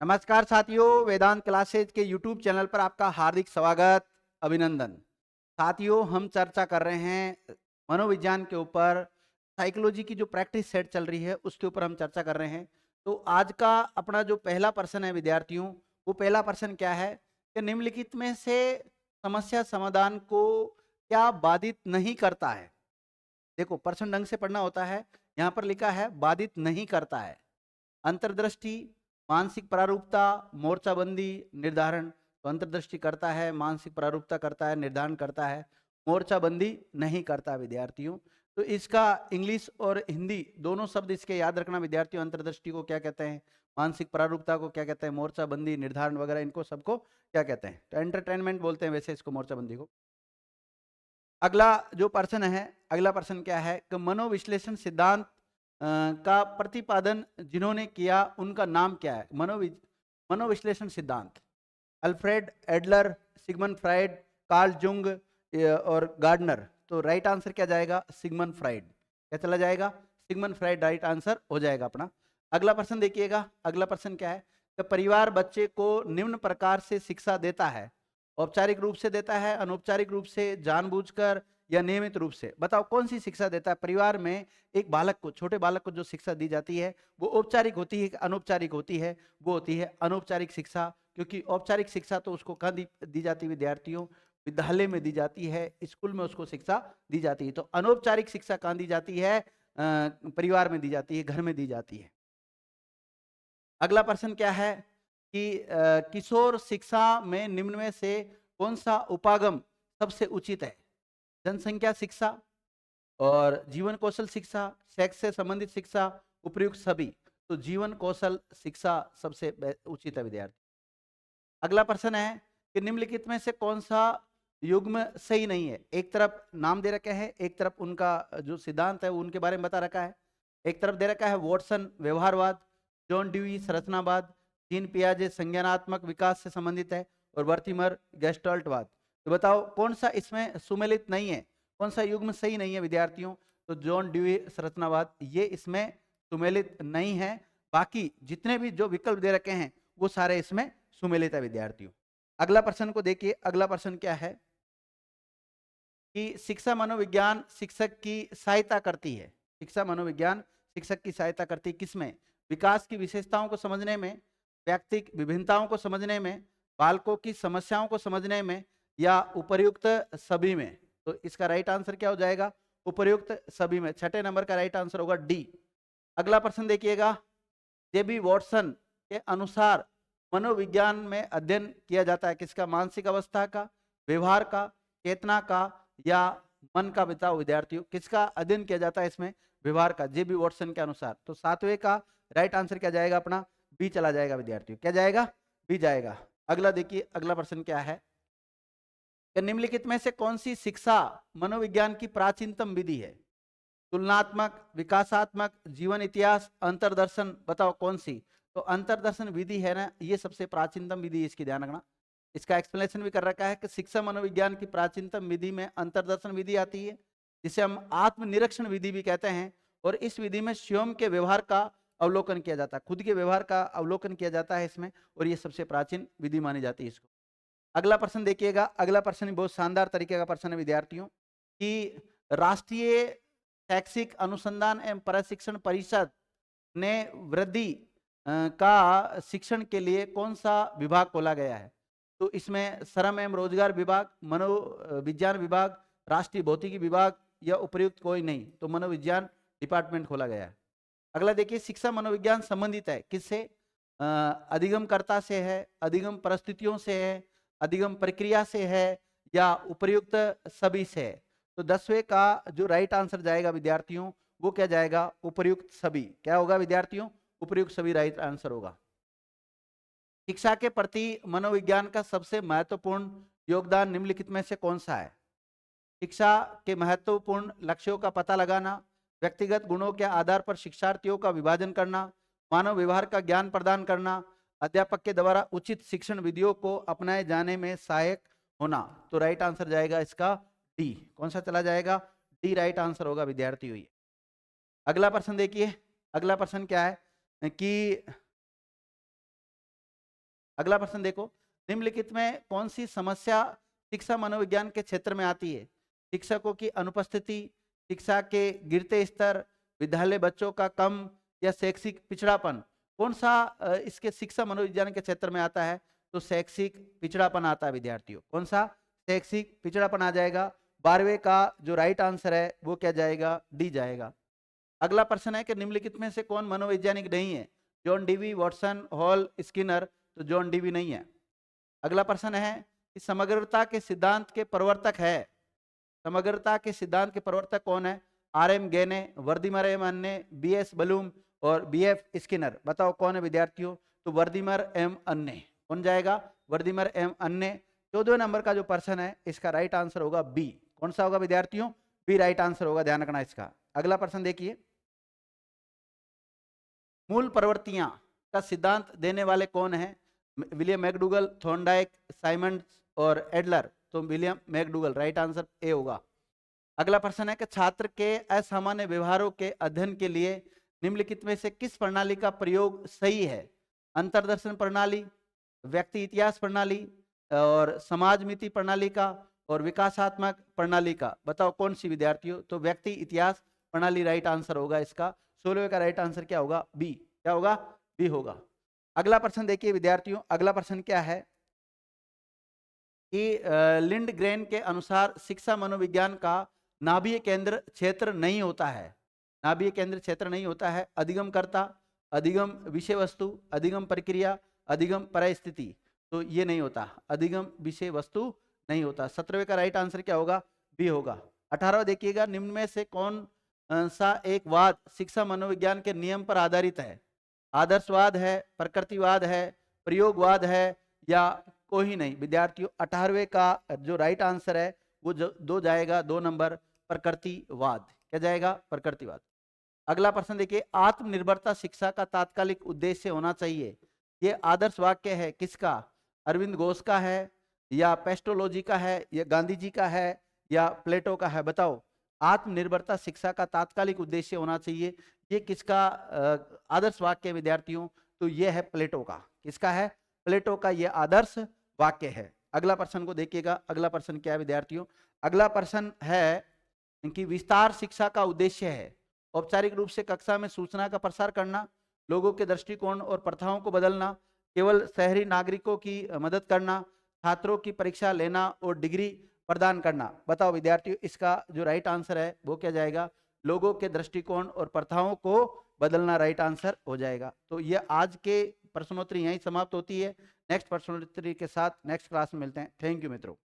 नमस्कार साथियों, वेदांत क्लासेज के YouTube चैनल पर आपका हार्दिक स्वागत, अभिनंदन। साथियों, हम चर्चा कर रहे हैं मनोविज्ञान के ऊपर। साइकोलॉजी की जो प्रैक्टिस सेट चल रही है उसके ऊपर हम चर्चा कर रहे हैं। तो आज का अपना जो पहला प्रश्न है विद्यार्थियों, वो पहला प्रश्न क्या है कि निम्नलिखित में से समस्या समाधान को क्या बाधित नहीं करता है। देखो, प्रश्न ढंग से पढ़ना होता है। यहाँ पर लिखा है बाधित नहीं करता है। अंतर्दृष्टि, मानसिक प्रारूपता, मोर्चाबंदी, निर्धारण। तो अंतर्दृष्टि करता है, मानसिक प्रारूपता करता है, निर्धारण करता है, मोर्चाबंदी नहीं करता विद्यार्थियों। तो इसका इंग्लिश और हिंदी दोनों शब्द इसके याद रखना विद्यार्थियों। अंतर्दृष्टि को क्या कहते हैं, मानसिक प्रारूपता को क्या कहते हैं, मोर्चाबंदी, निर्धारण वगैरह, इनको सबको क्या कहते हैं। तो एंटरटेनमेंट बोलते हैं वैसे इसको, मोर्चाबंदी को। अगला जो प्रश्न है, अगला प्रश्न क्या है कि मनोविश्लेषण सिद्धांत का प्रतिपादन जिन्होंने किया उनका नाम क्या है। मनोविश्लेषण सिद्धांत, Alfred Adler, Sigmund Freud, Karl Jung और गार्डनर। तो राइट आंसर क्या जाएगा, सिगमंड फ्राइड। क्या चला जाएगा, सिगमंड फ्राइड राइट आंसर हो जाएगा अपना। अगला प्रश्न देखिएगा, अगला प्रश्न क्या है कि परिवार बच्चे को निम्न प्रकार से शिक्षा देता है। औपचारिक रूप से देता है, अनौपचारिक रूप से, जानबूझकर या नियमित रूप से। बताओ कौन सी शिक्षा देता है परिवार में। एक बालक को, छोटे बालक को जो शिक्षा दी जाती है वो औपचारिक होती है कि अनौपचारिक होती है। वो होती है अनौपचारिक शिक्षा, क्योंकि औपचारिक शिक्षा तो उसको कहाँ दी जाती है विद्यार्थियों, विद्यालय में दी जाती है, स्कूल में उसको शिक्षा दी जाती है। तो अनौपचारिक शिक्षा कहाँ दी जाती है, परिवार में दी जाती है, घर में दी जाती है। अगला प्रश्न क्या है कि किशोर शिक्षा में निम्न में से कौन सा उपागम सबसे उचित है। जनसंख्या शिक्षा और जीवन कौशल शिक्षा, सेक्स से संबंधित शिक्षा, उपयुक्त सभी। तो जीवन कौशल शिक्षा सबसे उचित है विद्यार्थी। अगला प्रश्न है कि निम्नलिखित में से कौन सा युग्म सही नहीं है। एक तरफ नाम दे रखे हैं, एक तरफ उनका जो सिद्धांत है वो उनके बारे में बता रखा है। एक तरफ दे रखा है वॉटसन व्यवहारवाद, जॉन ड्यूई संरचनावाद, जीन पियाजे संज्ञानात्मक विकास से संबंधित है, और वर्थिमर गेस्टाल्टवाद। तो बताओ कौन सा इसमें सुमेलित नहीं है, कौन सा युग्म सही नहीं है विद्यार्थियों। तो जॉन ड्यूई संरचनावाद ये इसमें सुमेलित नहीं है। बाकी जितने भी जो विकल्प दे रखे हैं वो सारे इसमें सुमेलित है विद्यार्थियों। अगला प्रश्न को देखिए, अगला प्रश्न क्या है कि शिक्षा मनोविज्ञान शिक्षक की सहायता करती है। शिक्षा मनोविज्ञान शिक्षक की सहायता करती है किसमें, विकास की विशेषताओं को समझने में, व्यक्तिक विभिन्नताओं को समझने में, बालकों की समस्याओं को समझने में, या उपर्युक्त सभी में। तो इसका राइट आंसर क्या हो जाएगा, उपर्युक्त सभी में। छठे नंबर का राइट आंसर होगा डी। अगला प्रश्न देखिएगा, जेबी वॉटसन के अनुसार मनोविज्ञान में अध्ययन किया जाता है किसका, मानसिक अवस्था का, व्यवहार का, चेतना का, या मन का। बताओ विद्यार्थियों किसका अध्ययन किया जाता है इसमें, व्यवहार का, जेबी वॉटसन के अनुसार। तो सातवें का राइट आंसर क्या जाएगा अपना, बी चला जाएगा विद्यार्थियों। क्या जाएगा, बी जाएगा। अगला देखिए, अगला प्रश्न क्या है कि निम्नलिखित में से कौन सी शिक्षा मनोविज्ञान की प्राचीनतम विधि है। तुलनात्मक, विकासात्मक, जीवन इतिहास, अंतरदर्शन। बताओ कौन सी। तो अंतरदर्शन विधि है ना, ये सबसे प्राचीनतम विधि है, इसकी ध्यान रखना। इसका एक्सप्लेनेशन भी कर रखा है कि शिक्षा मनोविज्ञान की प्राचीनतम विधि में अंतरदर्शन विधि आती है, जिसे हम आत्मनिरीक्षण विधि भी कहते हैं। और इस विधि में स्वयं के व्यवहार का अवलोकन किया जाता है, खुद के व्यवहार का अवलोकन किया जाता है इसमें, और ये सबसे प्राचीन विधि मानी जाती है इसको। अगला प्रश्न देखिएगा, अगला प्रश्न बहुत शानदार तरीके का प्रश्न है विद्यार्थियों कि राष्ट्रीय शैक्षिक अनुसंधान एवं प्रशिक्षण परिषद ने वृद्धि का शिक्षण के लिए कौन सा विभाग खोला गया है। तो इसमें श्रम एवं रोजगार विभाग, मनोविज्ञान विभाग, राष्ट्रीय भौतिकी विभाग, या उपयुक्त कोई नहीं। तो मनोविज्ञान डिपार्टमेंट खोला गया है। अगला देखिए, शिक्षा मनोविज्ञान संबंधित है किससे, अधिगमकर्ता से है, अधिगम परिस्थितियों से है, अधिगम प्रक्रिया से है, या उपयुक्त सभी से है। तो 10वें का जो राइट आंसर जाएगा विद्यार्थियों वो क्या जाएगा, उपयुक्त सभी। क्या होगा विद्यार्थियों, उपयुक्त सभी राइट आंसर होगा। शिक्षा के प्रति मनोविज्ञान का सबसे महत्वपूर्ण योगदान निम्नलिखित में से कौन सा है। शिक्षा के महत्वपूर्ण लक्ष्यों का पता लगाना, व्यक्तिगत गुणों के आधार पर शिक्षार्थियों का विभाजन करना, मानव व्यवहार का ज्ञान प्रदान करना, अध्यापक के द्वारा उचित शिक्षण विधियों को अपनाए जाने में सहायक होना। तो राइट आंसर जाएगा इसका डी। कौन सा चला जाएगा, डी राइट आंसर होगा विद्यार्थी हुई। अगला प्रश्न देखिए, अगला प्रश्न क्या है कि अगला प्रश्न देखो, निम्नलिखित में कौन सी समस्या शिक्षा मनोविज्ञान के क्षेत्र में आती है? शिक्षकों की अनुपस्थिति, शिक्षा के गिरते स्तर, विद्यालय बच्चों का कम या शैक्षिक पिछड़ापन? कौन सा इसके शिक्षा मनोविज्ञान के क्षेत्र में आता है? तो शैक्षिक पिछड़ापन आता है विद्यार्थियों। कौन सा? शैक्षिक पिछड़ापन आ जाएगा। 12वें का जो राइट आंसर है वो क्या जाएगा? डी जाएगा। अगला प्रश्न है कि निम्नलिखित में से कौन मनोवैज्ञानिक नहीं है? John Dewey, Watson, hall, Skinner. तो जॉन डीवी नहीं है। अगला प्रश्न है कि समग्रता के सिद्धांत के प्रवर्तक है, समग्रता के सिद्धांत के प्रवर्तक कौन है? आर एम गेने, वर्दीमर एम अन्ने, बी एस बलूम और बी एफ स्किनर। बताओ कौन है विद्यार्थियों? तो वर्दीमर एम अन्ने। कौन जाएगा? वर्दीमर एम अन्ने। 14वें नंबर का जो प्रश्न है इसका राइट आंसर होगा बी। कौन सा होगा विद्यार्थियों? बी राइट आंसर होगा, ध्यान रखना इसका। अगला प्रश्न देखिए, मूल प्रवृत्तियां का सिद्धांत देने वाले कौन है? विलियम मैकडूगल, थॉर्नडाइक, साइमंड्स और एडलर। तो William McDougall, right answer A होगा। अगला प्रश्न है कि छात्र के असामान्य व्यवहारों के अध्ययन के लिए निम्नलिखित में से किस प्रणाली का प्रयोग सही है? अंतर्दर्शन प्रणाली, व्यक्ति इतिहास प्रणाली और समाज मिति प्रणाली का और विकासात्मक प्रणाली का। बताओ कौन सी विद्यार्थियों? तो व्यक्ति इतिहास प्रणाली राइट आंसर होगा इसका। 16वें का राइट आंसर क्या होगा? बी। क्या होगा? बी होगा। अगला प्रश्न देखिए विद्यार्थियों, अगला प्रश्न क्या है कि लिंडग्रेन के अनुसार शिक्षा मनोविज्ञान का नाभीय केंद्र क्षेत्र नहीं होता है। नाभीय केंद्र क्षेत्र नहीं होता है। अधिगमकर्ता, अधिगम विषय वस्तु, अधिगम प्रक्रिया, अधिगम परिस्थिति। तो ये नहीं होता, अधिगम विषय वस्तु नहीं होता। 17वें का राइट आंसर क्या होगा? बी होगा। 18वां देखिएगा, निम्न में से कौन सा एक वाद शिक्षा मनोविज्ञान के नियम पर आधारित है? आदर्शवाद है, प्रकृतिवाद है, प्रयोगवाद है या कोई नहीं? विद्यार्थियों 18वें का जो राइट आंसर है वो दो जाएगा, 2 नंबर, प्रकृतिवाद। क्या जाएगा? प्रकृतिवाद। अगला प्रश्न देखिए, आत्मनिर्भरता शिक्षा का तात्कालिक उद्देश्य होना चाहिए। ये आदर्श वाक्य है किसका? अरविंद घोष का है या पेस्टोलॉजी का है या गांधी जी का है या प्लेटो का है? बताओ, आत्मनिर्भरता शिक्षा का तात्कालिक उद्देश्य होना चाहिए, ये किसका आदर्श वाक्य है विद्यार्थियों? तो ये है प्लेटो का। किसका है? प्लेटो का ये आदर्श वाक्य है। अगला प्रश्न को देखिएगा, अगला प्रश्न क्या है विद्यार्थियों? अगला प्रश्न है कि विस्तार शिक्षा का उद्देश्य है औपचारिक रूप से कक्षा में सूचना का प्रसार करना, लोगों के दृष्टिकोण और प्रथाओं को बदलना, केवल शहरी नागरिकों की मदद करना, छात्रों की परीक्षा लेना और डिग्री प्रदान करना। बताओ विद्यार्थियों, इसका जो राइट आंसर है वो क्या जाएगा? लोगों के दृष्टिकोण और प्रथाओं को बदलना राइट आंसर हो जाएगा। तो ये आज के प्रश्नोत्तरी यहीं समाप्त होती है। नेक्स्ट प्रश्नोत्तरी के साथ नेक्स्ट क्लास में मिलते हैं। थैंक यू मित्रों।